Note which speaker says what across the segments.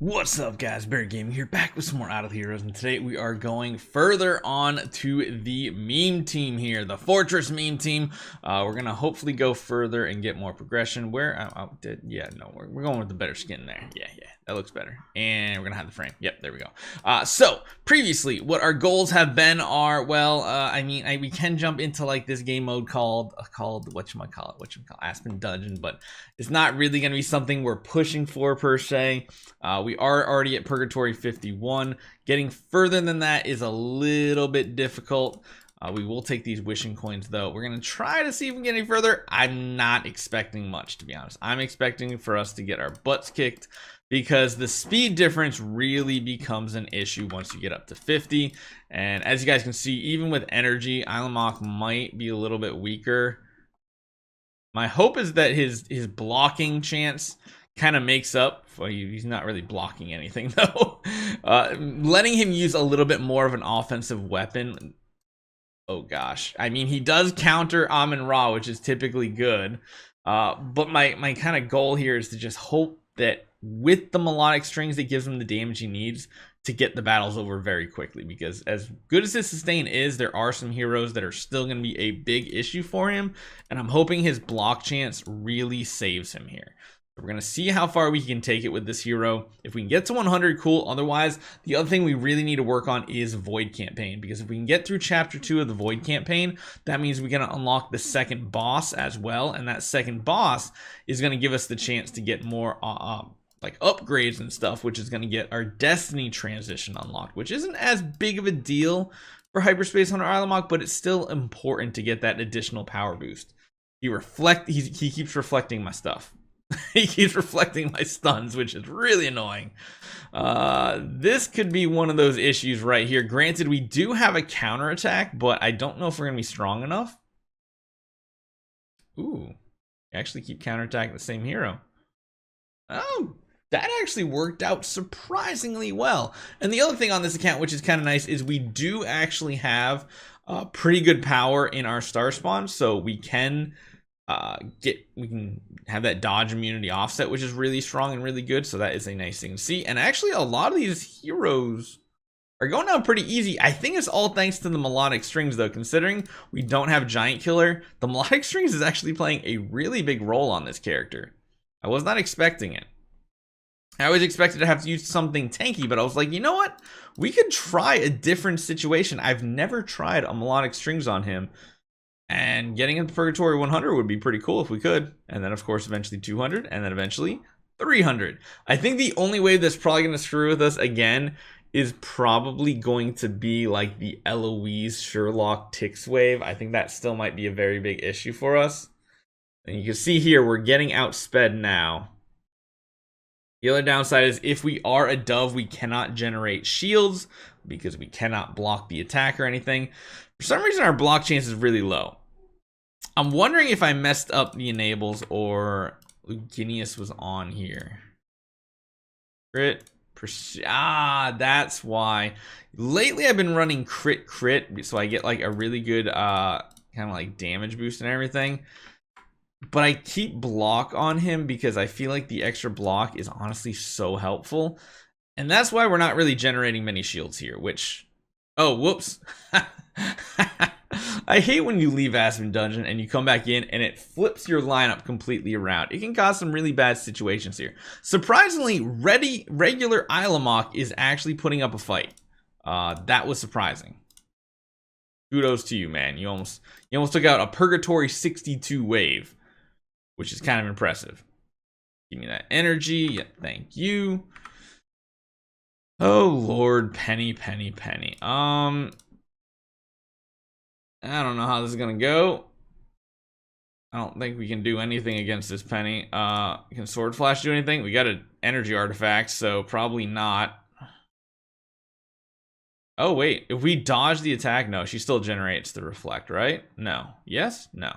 Speaker 1: What's up, guys? Barry Gaming here, back with some more Out of the Heroes, and today we are going further on to the meme team here, the Fortress meme team. We're gonna hopefully go further and get more progression. We're going with the better skin there. Yeah, that looks better. And we're gonna have the frame. Yep, there we go. So previously, what our goals have been are, we can jump into like this game mode called Aspen Dungeon, but it's not really gonna be something we're pushing for per se. We are already at Purgatory 51. Getting further than that is a little bit difficult. We will take these wishing coins though. We're gonna try to see if we can get any further. I'm not expecting much, to be honest. I'm expecting for us to get our butts kicked, because the speed difference really becomes an issue once you get up to 50. And as you guys can see, even with energy, Aylamak might be a little bit weaker. My hope is that his blocking chance kind of makes up for he's not really blocking anything though. Letting him use a little bit more of an offensive weapon. Oh gosh, I mean, he does counter Amun Ra, which is typically good, but my kind of goal here is to just hope that with the melodic strings, it gives him the damage he needs to get the battles over very quickly, because as good as his sustain is, there are some heroes that are still going to be a big issue for him, and I'm hoping his block chance really saves him here. We're going to see how far we can take it with this hero. If we can get to 100, cool. Otherwise, the other thing we really need to work on is Void Campaign, because if we can get through Chapter 2 of the Void Campaign, that means we're going to unlock the second boss as well, and that second boss is going to give us the chance to get more like upgrades and stuff, which is going to get our Destiny transition unlocked, which isn't as big of a deal for Hyperspace Hunter Aylamak, but it's still important to get that additional power boost. He keeps reflecting my stuff. He keeps reflecting my stuns, which is really annoying. This could be one of those issues right here. Granted, we do have a counterattack, but I don't know if we're going to be strong enough. Ooh, actually keep counterattacking the same hero. Oh, that actually worked out surprisingly well. And the other thing on this account, which is kind of nice, is we do actually have pretty good power in our star spawn, so we can have that dodge immunity offset, which is really strong and really good. So that is a nice thing to see. And actually, a lot of these heroes are going down pretty easy. I think it's all thanks to the melodic strings though. Considering we don't have Giant Killer, the melodic strings is actually playing a really big role on this character. I was not expecting it. I always expected to have to use something tanky, but I was like, you know what? We could try a different situation. I've never tried a melodic strings on him. And getting into Purgatory 100 would be pretty cool if we could. And then, of course, eventually 200, and then eventually 300. I think the only way that's probably going to screw with us again is probably going to be like the Eloise Sherlock Tix wave. I think that still might be a very big issue for us. And you can see here, we're getting outsped now. The other downside is if we are a dove, we cannot generate shields because we cannot block the attack or anything. For some reason, our block chance is really low. I'm wondering if I messed up the enables or Luginius was on here. Crit. That's why. Lately, I've been running crit, so I get like a really good kind of like damage boost and everything. But I keep block on him because I feel like the extra block is honestly so helpful. And that's why we're not really generating many shields here, which... Oh, whoops. I hate when you leave Aspen Dungeon and you come back in and it flips your lineup completely around. It can cause some really bad situations here. Surprisingly, regular Aylamak is actually putting up a fight. That was surprising. Kudos to you, man. You almost took out a Purgatory 62 wave, which is kind of impressive. Give me that energy. Yeah, thank you. Oh Lord, penny. I don't know how this is gonna go. I don't think we can do anything against this penny. Can Sword Flash do anything? We got an energy artifact, so probably not. Oh wait, if we dodge the attack, no, she still generates the reflect, right? No. Yes? No.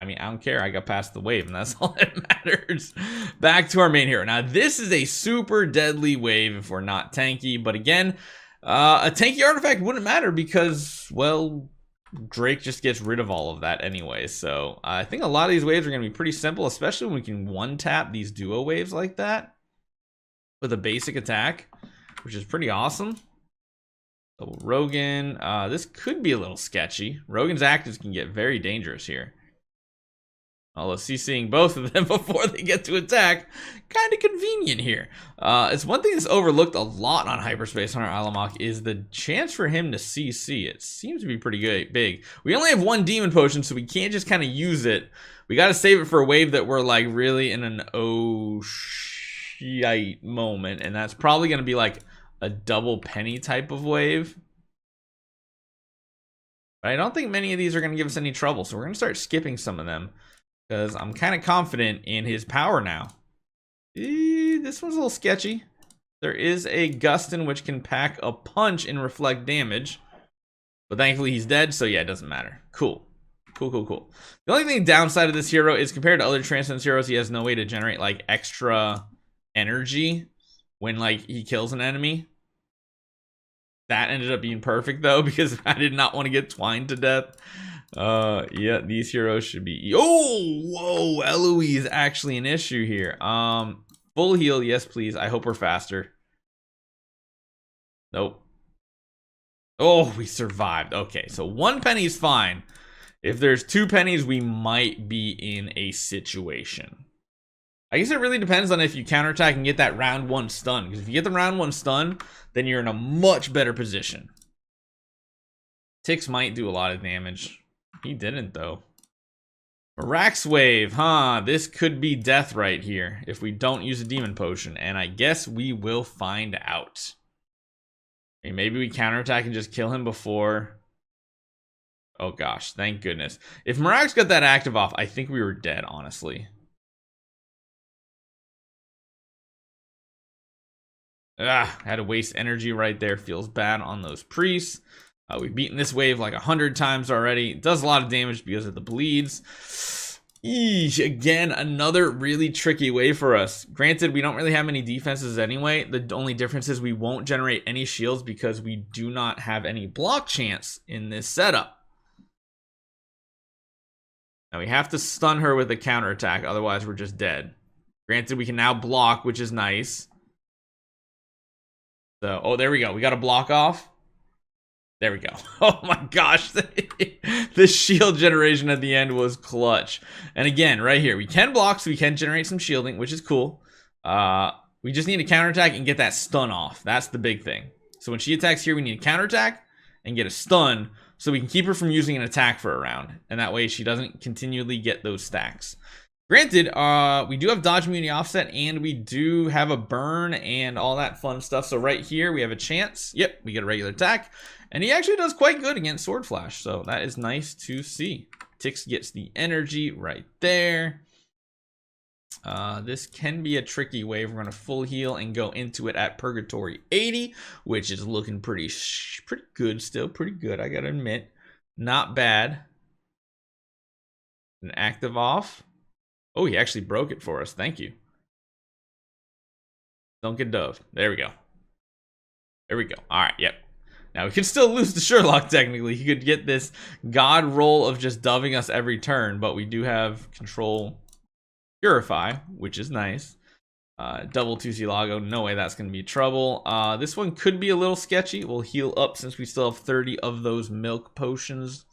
Speaker 1: I mean, I don't care. I got past the wave, and that's all that matters. Back to our main hero. Now, this is a super deadly wave if we're not tanky. But again, a tanky artifact wouldn't matter because, well, Drake just gets rid of all of that anyway. So I think a lot of these waves are going to be pretty simple, especially when we can one-tap these duo waves like that. with a basic attack, which is pretty awesome. So Rogan, this could be a little sketchy. Rogan's actives can get very dangerous here. Although CCing both of them before they get to attack, kind of convenient here. It's one thing that's overlooked a lot on Hyperspace Hunter Aylamak is the chance for him to CC. It seems to be pretty good, big. We only have one demon potion, so we can't just kind of use it. We got to save it for a wave that we're like really in an oh shite moment, and that's probably going to be like a double penny type of wave. But I don't think many of these are going to give us any trouble, so we're going to start skipping some of them because I'm kind of confident in his power now. This one's a little sketchy. There is a Gustin which can pack a punch and reflect damage, but thankfully he's dead, so yeah, it doesn't matter. Cool. Cool. The only thing downside of this hero is compared to other Transcendence heroes, he has no way to generate like extra energy when like he kills an enemy. That ended up being perfect though, because I did not want to get twined to death. Yeah, these heroes should be. Oh, whoa, Eloise is actually an issue here. Full heal, yes please. I hope we're faster. Nope. Oh, we survived. Okay, so 1 penny is fine. If there's 2 pennies, we might be in a situation. I guess it really depends on if you counterattack and get that round 1 stun. Because if you get the round 1 stun, then you're in a much better position. Tix might do a lot of damage. He didn't, though. Mirax Wave, huh? This could be death right here if we don't use a demon potion. And I guess we will find out. I mean, maybe we counterattack and just kill him before. Oh gosh, thank goodness. If Mirax got that active off, I think we were dead, honestly. Had to waste energy right there. Feels bad on those priests. We've beaten this wave like 100 times already. It does a lot of damage because of the bleeds. Eesh, again, another really tricky wave for us. Granted, we don't really have many defenses anyway. The only difference is we won't generate any shields because we do not have any block chance in this setup. Now we have to stun her with a counterattack, otherwise we're just dead. Granted, we can now block, which is nice. So, oh, there we go. We got a block off. There we go. Oh my gosh. The shield generation at the end was clutch. And again, right here, we can block, so we can generate some shielding, which is cool. We just need to counterattack and get that stun off. That's the big thing. So when she attacks here, we need to counterattack and get a stun so we can keep her from using an attack for a round. And that way she doesn't continually get those stacks. Granted, we do have dodge immunity offset and we do have a burn and all that fun stuff. So right here we have a chance. Yep, we get a regular attack. And he actually does quite good against Sword Flash. So that is nice to see. Tix gets the energy right there. This can be a tricky wave. We're going to full heal and go into it at Purgatory 80, which is looking pretty good still. Pretty good, I got to admit. Not bad. An active off. Oh, he actually broke it for us. Thank you. Dunkin' Dove. There we go. There we go. All right, yep. Now, we could still lose to Sherlock, technically. He could get this god roll of just doving us every turn, but we do have control Purify, which is nice. Double 2C Lago. No way that's going to be trouble. This one could be a little sketchy. We'll heal up since we still have 30 of those milk potions.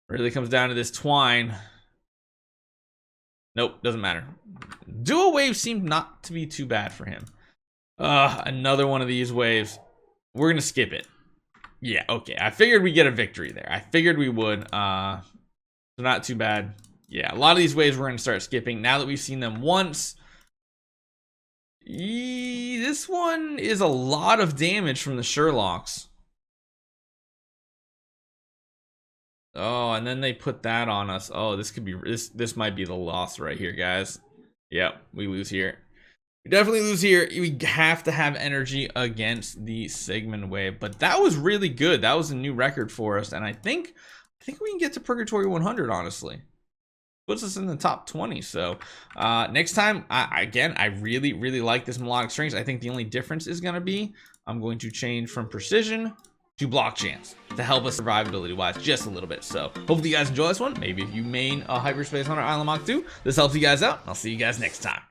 Speaker 1: Really comes down to this twine. Nope, doesn't matter. Dual wave seemed not to be too bad for him. Another one of these waves. We're gonna skip it. Yeah, okay. I figured we'd get a victory there. I figured we would. So not too bad. Yeah, a lot of these waves we're gonna start skipping now that we've seen them once. This one is a lot of damage from the Sherlocks. Oh, and then they put that on us. Oh, this could be this might be the loss right here, guys. Yep, we lose here. We definitely lose here. We have to have energy against the Sigmund wave, but that was really good. That was a new record for us, and I think we can get to Purgatory 100. Honestly, puts us in the top 20. So next time, I really like this melodic strings. I think the only difference is gonna be I'm going to change from precision to block chance to help us survivability wise just a little bit. So hopefully you guys enjoy this one. Maybe if you main a Hyperspace Hunter Aylamak too, this helps you guys out. I'll see you guys next time.